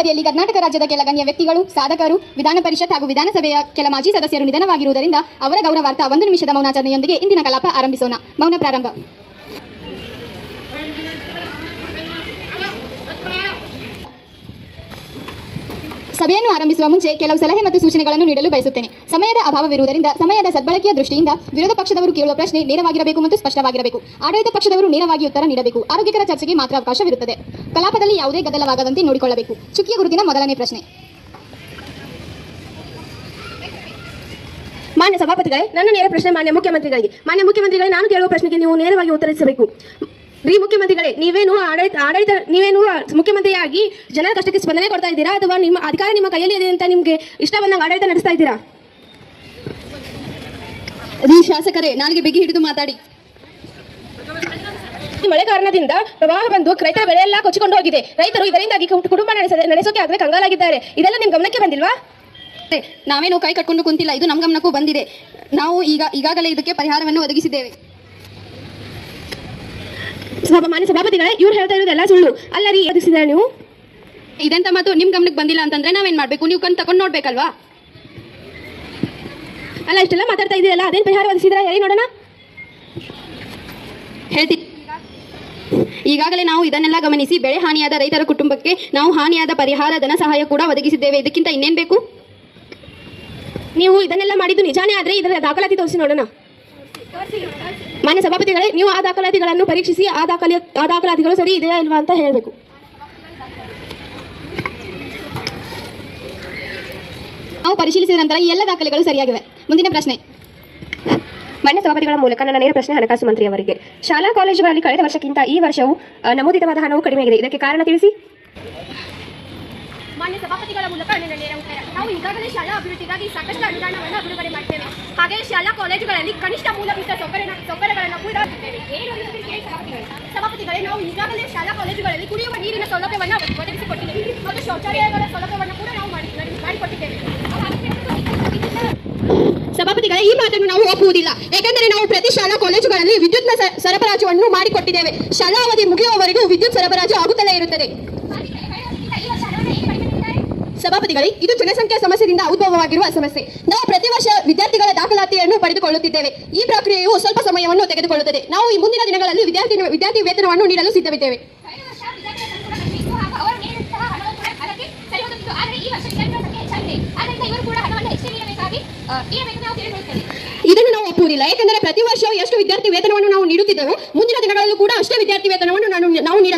ಅವಧಿಯಲ್ಲಿ ಕರ್ನಾಟಕ ರಾಜ್ಯದ ಕೆಲ ಗಣ್ಯ ವ್ಯಕ್ತಿಗಳು, ಸಾಧಕರು, ವಿಧಾನ ಪರಿಷತ್ ಹಾಗೂ ವಿಧಾನಸಭೆಯ ಕೆಲ ಮಾಜಿ ಸದಸ್ಯರು ನಿಧನವಾಗಿರುವುದರಿಂದ ಅವರ ಗೌರವಾರ್ಥ 1 ನಿಮಿಷದ ಮೌನಾಚರಣೆಯೊಂದಿಗೆ ಇಂದಿನ ಕಲಾಪ ಆರಂಭಿಸೋಣ. ಮೌನ ಪ್ರಾರಂಭ. ಸಭೆಯನ್ನು ಆರಂಭಿಸುವ ಮುಂಚೆ ಕೆಲವು ಸಲಹೆ ಮತ್ತು ಸೂಚನೆಗಳನ್ನು ನೀಡಲು ಬಯಸುತ್ತೇನೆ. ಸಮಯದ ಅಭಾವವಿರುವುದರಿಂದ ಸಮಯದ ಸದ್ಬಳಕೆಯ ದೃಷ್ಟಿಯಿಂದ ವಿರೋಧ ಪಕ್ಷದವರು ಕೇಳುವ ಪ್ರಶ್ನೆ ನೇರವಾಗಿರಬೇಕು ಮತ್ತು ಸ್ಪಷ್ಟವಾಗಿರಬೇಕು. ಆಡಳಿತ ಪಕ್ಷದವರು ನೇರವಾಗಿ ಉತ್ತರ ನೀಡಬೇಕು. ಆರೋಗ್ಯಕರ ಚರ್ಚೆಗೆ ಮಾತ್ರ ಅವಕಾಶವಿರುತ್ತದೆ. ಕಲಾಪದಲ್ಲಿ ಯಾವುದೇ ಗದ್ದಲವಾಗದಂತೆ ನೋಡಿಕೊಳ್ಳಬೇಕು. ಚುಕ್ಕಿಯ ಗುರುತಿನ ಮೊದಲನೇ ಪ್ರಶ್ನೆ. ಮಾನ್ಯ ಸಭಾಪತಿಗಳೇ, ನನ್ನ ನೇರ ಪ್ರಶ್ನೆ ಮಾನ್ಯ ಮುಖ್ಯಮಂತ್ರಿಗಳೇ, ನಾನು ಕೇಳುವ ಪ್ರಶ್ನೆಗೆ ನೀವು ನೇರವಾಗಿ ಉತ್ತರಿಸಬೇಕು. ಮುಖ್ಯಮಂತ್ರಿಗಳೇ, ನೀವೇನು ಮುಖ್ಯಮಂತ್ರಿಯಾಗಿ ಜನರ ಕಷ್ಟಕ್ಕೆ ಸ್ಪಂದನೆ ಕೊಡ್ತಾ ಇದ್ದೀರಾ ಅಥವಾ ನಿಮ್ಮ ಅಧಿಕಾರ ನಿಮ್ಮ ಕೈಯಲ್ಲಿ ಇದೆ ಅಂತ ನಿಮಗೆ ಇಷ್ಟ ಬಂದಾಗ ಆಡಳಿತ ನಡೆಸ್ತಾ ಇದ್ದೀರಾ? ಶಾಸಕರೇ, ನಾಳೆಗೆ ಬಿಗಿ ಹಿಡಿದು ಮಾತಾಡಿ. ಮಳೆ ಕಾರಣದಿಂದ ಪ್ರವಾಹ ಬಂದು ರೈತರ ಬೆಳೆ ಎಲ್ಲ ಕೊಚ್ಚಿಕೊಂಡು ಹೋಗಿದೆ. ರೈತರು ಇದರಿಂದಾಗಿ ಕುಟುಂಬ ನಡೆಸೋಕೆ ಆಗದೆ ಕಂಗಾಲಾಗಿದ್ದಾರೆ. ಇದೆಲ್ಲ ನಿಮ್ಮ ಗಮನಕ್ಕೆ ಬಂದಿಲ್ವಾ? ನಾವೇನು ಕೈ ಕಟ್ಕೊಂಡು ಕುಂತಿಲ್ಲ, ಇದು ನಮ್ಮ ಗಮನಕ್ಕೂ ಬಂದಿದೆ. ನಾವು ಈಗಾಗಲೇ ಇದಕ್ಕೆ ಪರಿಹಾರವನ್ನು ಒದಗಿಸಿದ್ದೇವೆ. ಮಾನ್ಯ ಸಭಾಪತಿಗಳೇ, ಇವ್ರು ಹೇಳ್ತಾ ಇರೋದೆಲ್ಲ ಸುಳ್ಳು ಅಲ್ಲ ರೀ. ಒದಗಿಸಿದ್ರೆ ನೀವು ಇದೆಂತ ಮತ್ತು ನಿಮ್ಮ ಗಮನಕ್ಕೆ ಬಂದಿಲ್ಲ ಅಂತಂದ್ರೆ ನಾವೇನ್ ಮಾಡ್ಬೇಕು? ನೀವು ಕಣ್ ತಗೊಂಡು ನೋಡ್ಬೇಕಲ್ವಾ? ಅಲ್ಲ, ಇಷ್ಟೆಲ್ಲ ಮಾತಾಡ್ತಾ ಇದೀರಲ್ಲ, ಅದೇನು ಪರಿಹಾರ ಒದಗಿಸಿದ್ರ ಹೇಳಿ ನೋಡೋಣ. ಹೇಳ್ತೀನಿ. ಈಗಾಗಲೇ ನಾವು ಇದನ್ನೆಲ್ಲ ಗಮನಿಸಿ ಬೆಳೆ ಹಾನಿಯಾದ ರೈತರ ಕುಟುಂಬಕ್ಕೆ ನಾವು ಹಾನಿಯಾದ ಪರಿಹಾರ ಧನ ಸಹಾಯ ಕೂಡ ಒದಗಿಸಿದ್ದೇವೆ. ಇದಕ್ಕಿಂತ ಇನ್ನೇನ್ ಬೇಕು? ನೀವು ಇದನ್ನೆಲ್ಲ ಮಾಡಿದ್ದು ನಿಜಾನೇ ಆದ್ರೆ ಇದರ ದಾಖಲಾತಿ ತೋರಿಸಿ ನೋಡೋಣ. ಮಾನ್ಯ ಸಭಾಪತಿಗಳೇ, ನೀವು ಆ ದಾಖಲಾತಿಗಳನ್ನು ಪರೀಕ್ಷಿಸಿ ಆ ದಾಖಲಾತಿಗಳು ಸರಿ ಇದೆಯಾ ಇಲ್ವಾ ಅಂತ ಹೇಳಬೇಕು. ನಾವು ಪರಿಶೀಲಿಸಿದ ನಂತರ ಈ ಎಲ್ಲ ದಾಖಲೆಗಳು ಸರಿಯಾಗಿವೆ. ಮುಂದಿನ ಪ್ರಶ್ನೆ. ಮಾನ್ಯ ಸಭಾಪತಿಗಳ ಮೂಲಕ ನನ್ನ ನೇರ ಪ್ರಶ್ನೆ ಹಣಕಾಸು ಮಂತ್ರಿಯವರಿಗೆ. ಶಾಲಾ ಕಾಲೇಜುಗಳಲ್ಲಿ ಕಳೆದ ವರ್ಷಕ್ಕಿಂತ ಈ ವರ್ಷವು ನಮೂದಿತವಾದ ಹಣವು ಕಡಿಮೆಯಾಗಿದೆ. ಇದಕ್ಕೆ ಕಾರಣ ತಿಳಿಸಿ. ಮಾನ್ಯ ಸಭಾಪತಿಗಳ ಮೂಲಕ ನನ್ನ ನೇರ ಉತ್ತರ. ನಾವು ಈಗಾಗಲೇ ಶಾಲಾ ಅಭಿವೃದ್ಧಿಗಾಗಿ ಸಾಕಷ್ಟು ಅನುದಾನವನ್ನು ಬಿಡುಗಡೆ ಮಾಡ್ತೇವೆ. ಹಾಗೆ ಶಾಲಾ ಕಾಲೇಜುಗಳಲ್ಲಿ ಕನಿಷ್ಠ ಮೂಲಭೂತ ಸೌಕರ್ಯಗಳನ್ನು ಕೂಡ ನೀಡುತ್ತೇವೆ. ಸಭಾಪತಿಗಳೇ, ನಾವು ಈಗಾಗಲೇ ಶಾಲಾ ಕಾಲೇಜುಗಳಲ್ಲಿ ಕುಡಿಯುವ ನೀರಿನ ಸೌಲಭ್ಯವನ್ನು ಒದಗಿಸಿಕೊಟ್ಟಿದ್ದೇವೆ ಮತ್ತು ಶೌಚಾಲಯಗಳ ಸೌಲಭ್ಯವನ್ನು ಕೂಡ ನಾವು ಮಾಡಿಕೊಟ್ಟಿದ್ದೇವೆ. ಸಭಾಪತಿಗಳೇ, ಈ ಮಾತನ್ನು ನಾವು ಒಪ್ಪುವುದಿಲ್ಲ. ಏಕೆಂದರೆ ನಾವು ಪ್ರತಿ ಶಾಲಾ ಕಾಲೇಜುಗಳಲ್ಲಿ ವಿದ್ಯುತ್ನ ಸರಬರಾಜುವನ್ನು ಮಾಡಿಕೊಟ್ಟಿದ್ದೇವೆ. ಶಾಲಾ ಅವಧಿ ಮುಗಿಯುವವರೆಗೂ ವಿದ್ಯುತ್ ಸರಬರಾಜು ಆಗುತ್ತಲೇ ಇರುತ್ತದೆ. ಸಭಾಪತಿಗಳೇ, ಇದು ಜನಸಂಖ್ಯಾ ಸಮಸ್ಯೆಯಿಂದ ಉದ್ಭವವಾಗಿರುವ ಸಮಸ್ಯೆ. ನಾವು ಪ್ರತಿ ವರ್ಷ ವಿದ್ಯಾರ್ಥಿಗಳ ದಾಖಲಾತಿಯನ್ನು ಪಡೆದುಕೊಳ್ಳುತ್ತಿದ್ದೇವೆ. ಈ ಪ್ರಕ್ರಿಯೆಯು ಸ್ವಲ್ಪ ಸಮಯವನ್ನು ತೆಗೆದುಕೊಳ್ಳುತ್ತದೆ. ನಾವು ಈ ಮುಂದಿನ ದಿನಗಳಲ್ಲಿ ವಿದ್ಯಾರ್ಥಿ ವೇತನವನ್ನು ನೀಡಲು ಸಿದ್ಧವಿದ್ದೇವೆ. ಇದನ್ನು ನಾವು ಒಪ್ಪುವುದಿಲ್ಲ. ಏಕೆಂದರೆ ಪ್ರತಿ ವರ್ಷ ಎಷ್ಟು ವಿದ್ಯಾರ್ಥಿ ವೇತನವನ್ನು ನಾವು ನೀಡುತ್ತಿದ್ದೇವೆ, ಮುಂದಿನ ದಿನಗಳಲ್ಲೂ ಕೂಡ ಅಷ್ಟೇ ವಿದ್ಯಾರ್ಥಿ ವೇತನವನ್ನು ನಾವು ನೀಡಲು